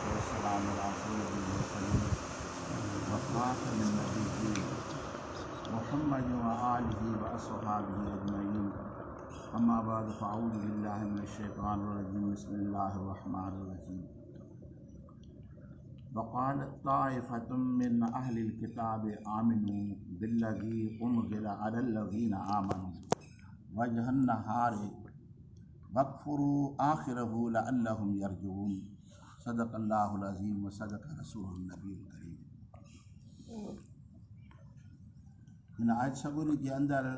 والسلام على سيد المرسلين وخاتم النبيين محمد وآله وأصحابه أجمعين. أما بعد فأعوذ بالله من الشيطان الرجيم. بسم الله الرحمن الرحيم. وقالت طائفة من أهل الكتاب آمنوا بالذي أنزل على الذين آمنوا وجه النهار واكفروا آخره لعلهم يرجعون. صدق الله العظيم وصدق رسوله النبي الكريم. हिन आयत सगुरी जे अंदरि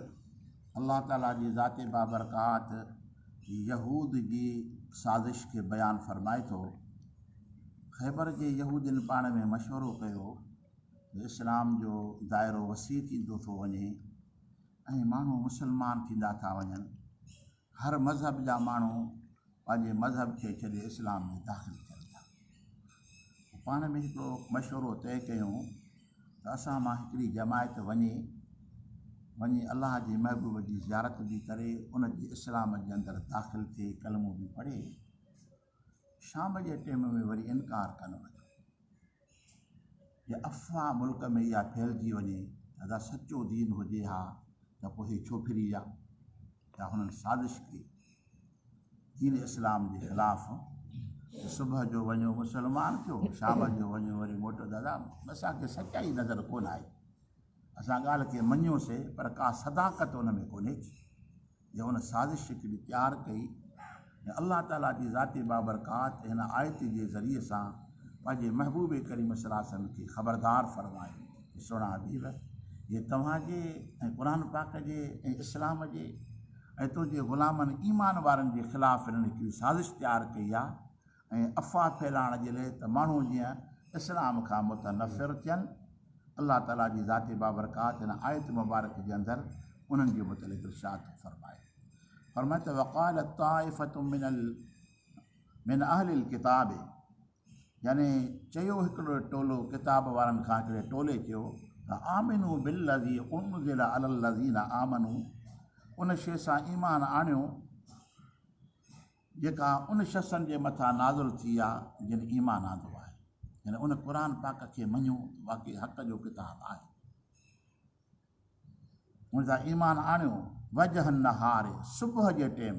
अल्लाह ताला जी ज़ाते बाबरकात यहूद जी साज़िश खे बयानु फ़रमाए थो। ख़ैबर जे यहूदियुनि पाण में मशवरो कयो त इस्लाम जो दाइरो वसी थींदो थो वञे ऐं माण्हू मुस्लमान थींदा था वञनि। हर मज़हब जा माण्हू पंहिंजे मज़हब खे छॾे इस्लाम में दाख़िल थियनि था। पाण में हिकिड़ो मशवरो तइ कयूं त असां मां हिकिड़ी जमायत वञी अलाह जे महबूब जी ज़ियारत बि करे उन जे इस्लाम जे अंदरि दाख़िल थिए, कलमो बि पढ़े, शाम जे टाइम में वरी इनकार कनि वञे। जे अफ़वाह मुल्क में इहा फैलिजी वञे अदा सचो दीन हुजे हा त पोइ हे छो फिरी विया या हुननि साज़िश कई दीन इस्लाम जे ख़िलाफ़ु। सुबुह जो वञो मुस्लमान थियो, शाम जो वञो वरी मोटो। दादा असांखे सचाई नज़र कोन आई, असां ॻाल्हि खे मञियोसीं पर का सदाकत उन में कोन्हे जे हुन साज़िश हिकिड़ी तयारु कई। ऐं अल्लाह ताला जी ज़ाती बाबरकात हिन आयत जे ज़रिए सां पंहिंजे महबूब करीम सल्लल्लाहु अलैहि वसल्लम खे ख़बरदार फ़रमाए, सुहिणा हबीब, ये तव्हांजे ऐं क़ुर पाक जे ऐं इस्लाम जे ऐं तुंहिंजे ग़ुलामनि ईमान वारनि जे ख़िलाफ़ु हिननि हिकिड़ी साज़िश तयारु कई आहे ऐं अफ़वाह फैलाइण जे लाइ त माण्हू जीअं इस्लाम खां मुतनफ़िर थियनि। अल्लाह ताला जी ज़ाती बाबरकात हिन आयत मुबारक जे अंदरि उन्हनि जे मुतलिक़ इरशाद फ़रमाए त वक़ालत ताइफ़तुम मिन अहलिल किताब, यानी चयो हिकिड़ो टोलो किताब वारनि खां हिकिड़े टोले चयो त आमिनू बिल्लज़ी उनज़िल अलल लज़ीना आमनू, उन शइ सां ईमान आणियो जेका उन शख़्सनि जे मथां नाज़िल थी आहे जिन ईमान आंदो आहे। यानी उन क़ुर पाक खे मञो बाक़ी हक़ जो किताब आहे, उन सां ईमान आणियो। वजह नहार, सुबुह जे टाइम,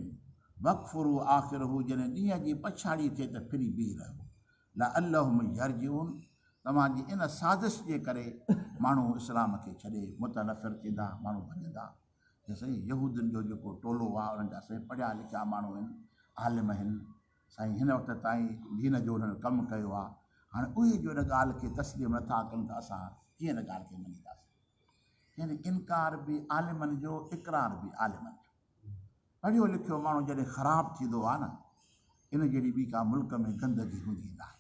वक़फ़ुरु आख़िरहू, जॾहिं ॾींहं जी पछाड़ी थिए त फिरी बीह रहियो। लअल्लहुम यरजिऊन, तव्हांजी इन साज़िश जे करे माण्हू इस्लाम खे छॾे मुतनफ़िर थींदा, माण्हू भॼंदा। जे साईं यहूदियुनि जो जेको टोलो आहे उन्हनि जा साईं पढ़िया लिखिया माण्हू आहिनि, आलिम आहिनि, साईं हिन वक़्त ताईं दीन जो उन्हनि कमु कयो आहे। हाणे उहे जो इन ॻाल्हि खे तस्लीम नथा कनि त असां कीअं इन ॻाल्हि खे मञींदासीं। यानी इनकार बि आलिमनि जो, इक़रार बि आलिमनि जो। पढ़ियो लिखियो माण्हू जॾहिं ख़राबु थींदो आहे न, इन जहिड़ी ॿी का मुल्क में गंदगी हूंदी न आहे।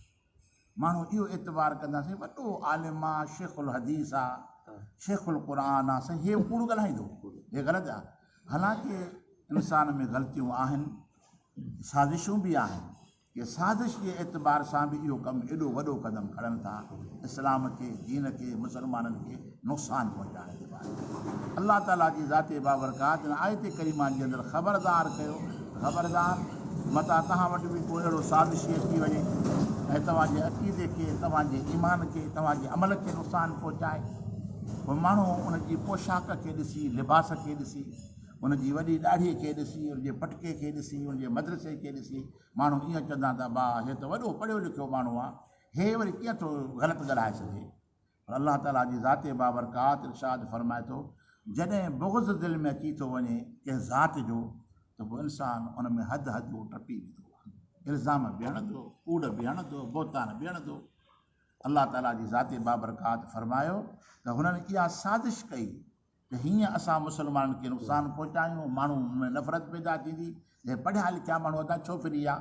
माण्हू इहो एतबार कंदासीं वॾो आलिम आहे, शेखुल हदीस आहे, शेखुल क़ुर आहे, साईं हे कूड़ ॻाल्हाईंदो, हे ग़लति आहे। हालांकि इंसान में ग़लतियूं आहिनि, साज़िशूं बि आहिनि, कि साज़िश जे एतबार सां बि इहो कमु एॾो वॾो क़दम खणनि था इस्लाम खे, दीन खे, मुसलमाननि खे नुक़सानु पहुचाइण जे बारे में। अल्लाह ताला जी ज़ाते बाबरकात हिन आयत करीमा जे अंदरि ख़बरदार कयो, ख़बरदार मता तव्हां वटि बि कोई अहिड़ो साज़िश अची वञे ऐं तव्हांजे अक़ीदे खे, तव्हांजे ईमान खे, तव्हांजे अमल खे नुक़सानु पहुचाए। पोइ माण्हू उनजी पोशाक खे ॾिसी, लिबास खे ॾिसी, उनजी वॾी ॾाढ़ीअ खे ॾिसी, उनजे पटके खे ॾिसी, उनजे मदरसे खे ॾिसी माण्हू ईअं चवंदा त भाउ हे त वॾो पढ़ियो लिखियो माण्हू आहे, हे वरी कीअं थो ग़लति ॻाल्हाए सघे। पर अल्लाह ताला जी ज़ाते बाबरकात इरशाद फ़रमाए थो, जॾहिं बुग़्ज़ दिलि में अची थो वञे कंहिं ज़ात जो त पोइ इंसानु उन में हद टपी वेंदो आहे, इल्ज़ाम बि हणंदो, कूड़ बि हणंदो, बोतान बि हणंदो। अल्लाह ताला जी ज़ाते बाबरकात फ़रमायो त हुननि इहा साज़िश कई त हीअं असां मुस्लमाननि खे नुक़सानु पहुचायूं, माण्हू में नफ़रत पैदा थींदी, जे पढ़िया लिखिया माण्हू अदा छो फिरी विया।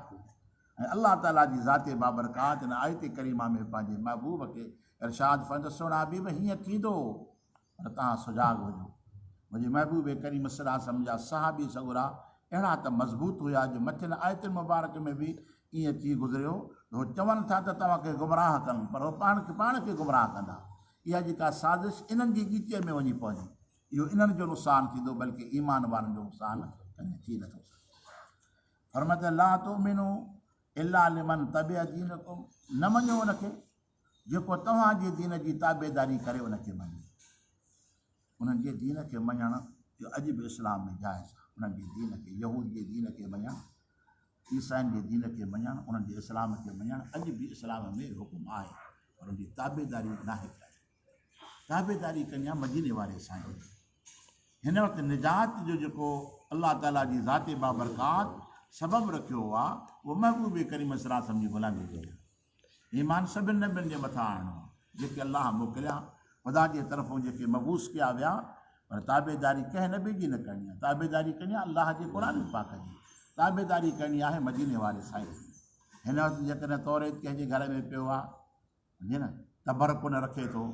ऐं अल्लाह ताला जी ज़ाते बाबरकात हिन आयत करीमा में पंहिंजे महबूब खे इरशाद फ़रमायो, सुहिणा हबीब हीअं थींदो पर तव्हां सुजाॻ वञो। मुंहिंजे महबूब करीम सल्लल्लाहु अलैहि वसल्लम जा सहाबी सगुरा अहिड़ा त मज़बूत हुया जो मथियन आयत मुबारक में बि ईअं थी गुज़रियो, उहो चवनि था त तव्हांखे गुमराह कनि पर उहो पाण खे गुमराह कंदा। इहा जेका साज़िश इन्हनि जी गीचीअ में वञी पवंदी, इहो इन्हनि जो नुक़सानु थींदो, बल्कि ईमान वारनि जो नुक़सानु कॾहिं थी नथो सघे। फरमाए त ला तुमिनू, इल्ला लिमन तबिअ दीनकुम, न मञो उनखे जेको तव्हांजे दीन जी ताबेदारी करे उनखे मञे। उन्हनि जे दीन खे मञण जो अॼु बि इस्लाम में जाइज़ आहे। उन्हनि जे दीन खे, यहूद जे दीन खे मञणु, ईसाइन जे दीन खे मञणु, उन्हनि जे इस्लाम खे मञणु अॼु बि इस्लाम में हुकुम आहे, पर उनजी ताबेदारी नाहे कई। ताबेदारी कनी आहे मदीने वारे साईं। हिन वक़्तु निजात जो जेको अलाह ताला जी ज़ाते बाबरकात सबबु रखियो आहे, उहो महबूब करीम सल्लल्लाहु जी ग़ुलामी जो ईमान सभिनि नबियुनि जे मथां आणिणो आहे, जेके अलाह मोकिलिया, ख़ुदा जे तरफ़ां जेके मबूस कया विया, पर ताबेदारी कंहिं नबी जी न करणी आहे। ताबेदारी करणी आहे अलाह जे क़ुर पाक जी, ताबेदारी करणी आहे मदीने वारे साईं। हिन वक़्तु जेकॾहिं तौरेत कंहिंजे घर में पियो आहे, सम्झे न, तबरक न रखे थो,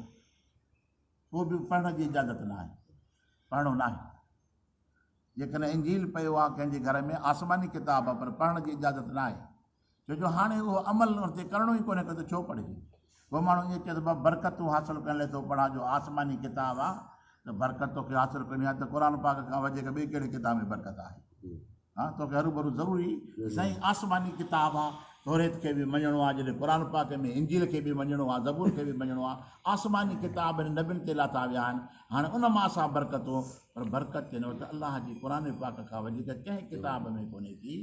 पोइ बि पढ़ण जी इजाज़त न आहे, पढ़णो न आहे। जेकॾहिं इंजील पियो आहे कंहिंजे घर में, आसमानी किताब आहे, पर पढ़ण जी इजाज़त न आहे, छो जो हाणे उहो अमल उन ते करिणो ई कोन्हे, त छो पढ़िजे। पोइ माण्हू ईअं चए थो बरकतूं हासिलु करण लाइ थो पढ़ा, जो आसमानी किताब आहे त बरकत तोखे हासिलु करणी आहे, त क़ुर पाक खां वधीक ॿिए कहिड़े किताब में बरकत आहे? हा, तोखे हरू ज़रूरी साईं आसमानी किताब आहे, तौरेत खे बि मञिणो आहे, जॾहिं क़ुर पाक में इंजील खे बि मञिणो आहे, ज़बूर खे बि मञिणो आहे। आसमानी किताब नबियुनि ते लाथा विया आहिनि, हाणे उन मां असां बरकतूं, पर बरकत थिए न त अलाह जी क़ुर पाक खां वधीक कंहिं किताब में कोन्हे थी।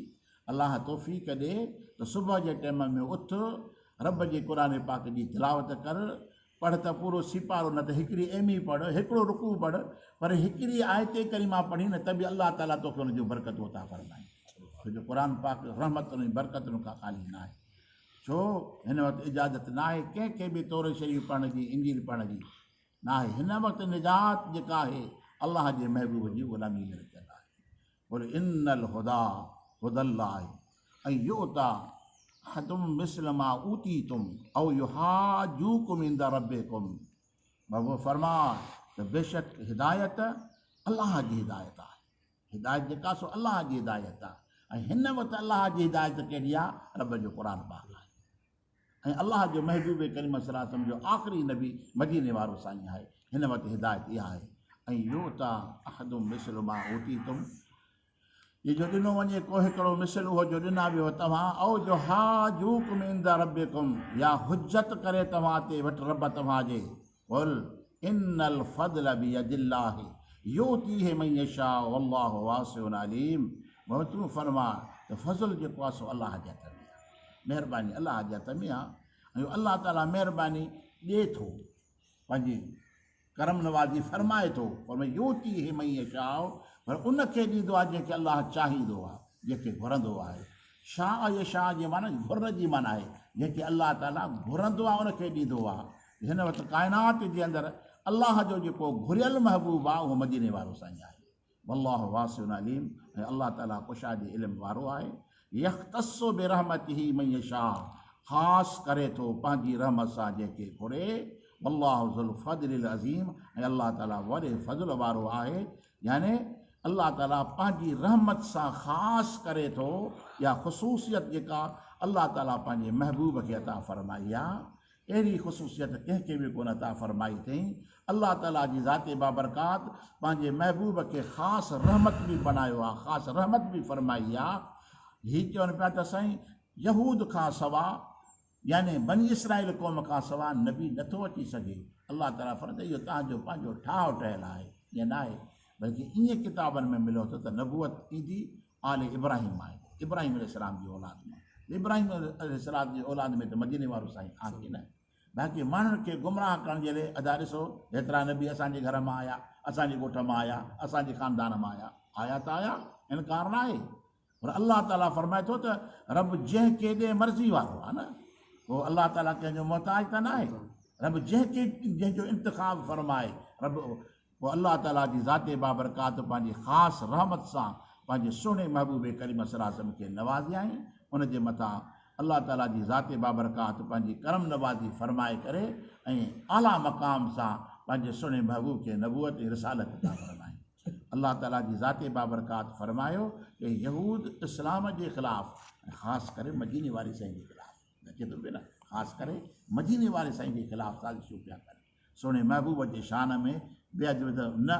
अलाह तौफ़ीक़ ॾे त सुबुह जे टाइम में उथ, रब जे क़ुर पाक जी तिलावत कर, पढ़ त पूरो सिपारो, न त हिकिड़ी एमी पढ़, हिकिड़ो रुकू पढ़, पर हिकिड़ी आयते करीमा पढ़ी न त बि अलाह ताला तोखे हुनजो बरकत अता फरमाए। छो जो क़ुर पाक रहमतुनि बरकतुनि खां ख़ाली न आहे। छो हिन वक़्तु इजाज़त न आहे कंहिंखे बि तौर शरीफ़ पढ़ण जी, इंजील पढ़ण जी न आहे। हिन वक़्तु निजात जेका आहे अलाह जे महबूब जी ग़ुलामी में रखियल आहे। बोले इन्नल हुदा हुदल्लाह ऐं युता अहदुम मिस्ल मा ऊतीतुम औ युहाजूकुम इंद रब्बिकुम। बाबू फरमा त बेशक हिदायत अलाह जी हिदायत आहे। हिदायत जेका सो अलाह जी हिदायत आहे। ऐं हिन वक़्तु अलाह जी हिदायत कहिड़ी आहे? रब जो क़ुर पाक आहे। ऐं अलाह जो महबूब करीम सल्लल्लाहु अलैहि वसल्लम जो आख़िरी नबी मदीने वारो साईं आहे। हिन वक़्तु हिदायत इहा आहे। ऐं युता अहदुम मिस्ल मा ऊतीतुम, ये जो ॾिनो वञे को हिकिड़ो मिसल उहो जो ॾिना वियो तव्हां, औ जो हाजूकुम इंद रब्बिकुम, या हुज्जत करे तव्हां ते वटि रब तव्हांजे। कुल इन्नल फज़्ल बियदिल्लाहि युतीहि मन यशा वल्लाहु वासिउन अलीम। मोहम्मद तूं फरमा त फज़ल जेको आहे सो अलाह जे हथ में आहे, महिरबानी अलाह जे हथ में आहे। ऐं अलाह ताला महिरबानी ॾिए थो, पंहिंजी करम नवाज़ी फरमाए थो, पर युतीहि मन यशा, पर उनखे ॾींदो आहे जंहिंखे अलाह चाहींदो आहे, जंहिंखे घुरंदो आहे। शाह यशा जी माना घुर जी माना आहे, जंहिंखे अलाह ताला घुरंदो आहे उनखे ॾींदो आहे। हिन वक़्तु काइनात जे अंदरि अलाह जो जेको घुरियल महबूब आहे उहो मदीने वारो साईं आहे। वल्लाहु वासिउन अलीम, ऐं अलाह ताला कुशाद इल्म वारो आहे। यख़्तस्सु बिरहमतिही मन यशा, ख़ासि करे थो पंहिंजी रहमत सां जंहिंखे घुरे। वल्लाहु ज़ुल फ़ज़्लिल अज़ीम, ऐं अलाह ताला वॾे फ़ज़ल वारो आहे। याने अलाह ताला पंहिंजी रहमत सां ख़ासि करे थो, या ख़ुसूसियत जेका अलाह ताला पंहिंजे महबूब खे अता फरमाई आहे, अहिड़ी ख़ुसूसियत कंहिंखे बि कोन अता फरमाई अथई। अलाह ताला जी ज़ाते बाबरकात पंहिंजे महबूब खे ख़ासि रहमत बि बनायो आहे, ख़ासि रहमत बि फरमाई आहे। हीअ चवनि पिया त साईं यहूद खां सवा, याने बनी इसराइल क़ौम खां सवा नबी नथो अची सघे। अलाह ताला फरमाए इहो तव्हांजो पंहिंजो ठाह ठहियलु आहे, ईअं न आहे। बल्कि ईअं किताबनि में मिलियो थो त नबूअत ईंदी आले इब्राहिम आहे, इब्राहिम अलैहिस्सलाम जी औलाद में। इब्राहिम अलैहिस्सलाम जी औलाद में त मदीने वारो साईं आहे न। बाक़ी माण्हुनि खे गुमराह करण जे लाइ अदा ॾिसो, हेतिरा नबी असांजे घर मां आया, असांजे ॻोठ मां आया, असांजे ख़ानदान मां आया, आया त आया, इनकार न आहे। पर अलाह ताला फरमाए थो त रब जंहिंखे ॾे मर्ज़ी वारो आहे न, पोइ अलाह ताला कंहिंजो मोहताज त न आहे। रब जंहिंखे जंहिंजो इंतिखाब फरमाए, रब पोइ अलाह ताला जी ज़ाते बाबरकात पंहिंजी ख़ासि रहमत सां पंहिंजे सुहिणे महबूब करीम सल्लल्लाहु अलैहि वसल्लम खे नवाज़ियाई। उनजे मथां अलाह ताला जी ज़ाते बाबरकात पंहिंजी करम नवाज़ी फरमाए करे ऐं आला मक़ाम सां पंहिंजे सुहिणे महबूब खे नबूअत ऐं रिसालत अता फरमाई। अलाह ताला जी ज़ाते बाबरकात फरमायो कि यहूद इस्लाम जे ख़िलाफ़ु, ख़ासि करे मदीने वारे साईं जे ख़िलाफ़ु, नचे थो पियो न, ख़ासि करे मदीने वारे साईं जे ख़िलाफ़ु साज़िशूं पिया कनि। सुहिणे महबूब जे शान में बेअदब न,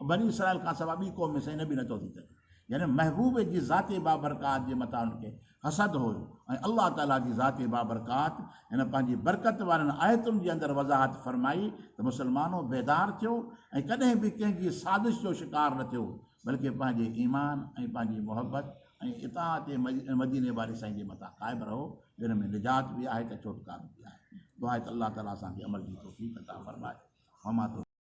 बनी इसराइल खां सवाइ ॿी क़ौम में साईं नबी नथो थी सघे। यानी महबूब जी ज़ाती बाबरकात जे मथां उनखे हसद हुयो ऐं अल्लाह ताला जी ज़ाती बाबरकात हिन पंहिंजी बरकत वारनि आयतुनि जे अंदरि वज़ाहत फरमाई त मुस्लमानो बेदार थियो ऐं कॾहिं बि कंहिंजी साज़िश जो शिकार न थियो, बल्कि पंहिंजे ईमान ऐं पंहिंजी मुहबत ऐं इताअत मदीने वारे साईं जे मथां क़ाइमु रहो, जिन में निजात बि आहे त छुटकारो बि आहे। दुआ आहे त अल्लाह ताला असांखे अमल जी तौफ़ीक़ अता फरमाए।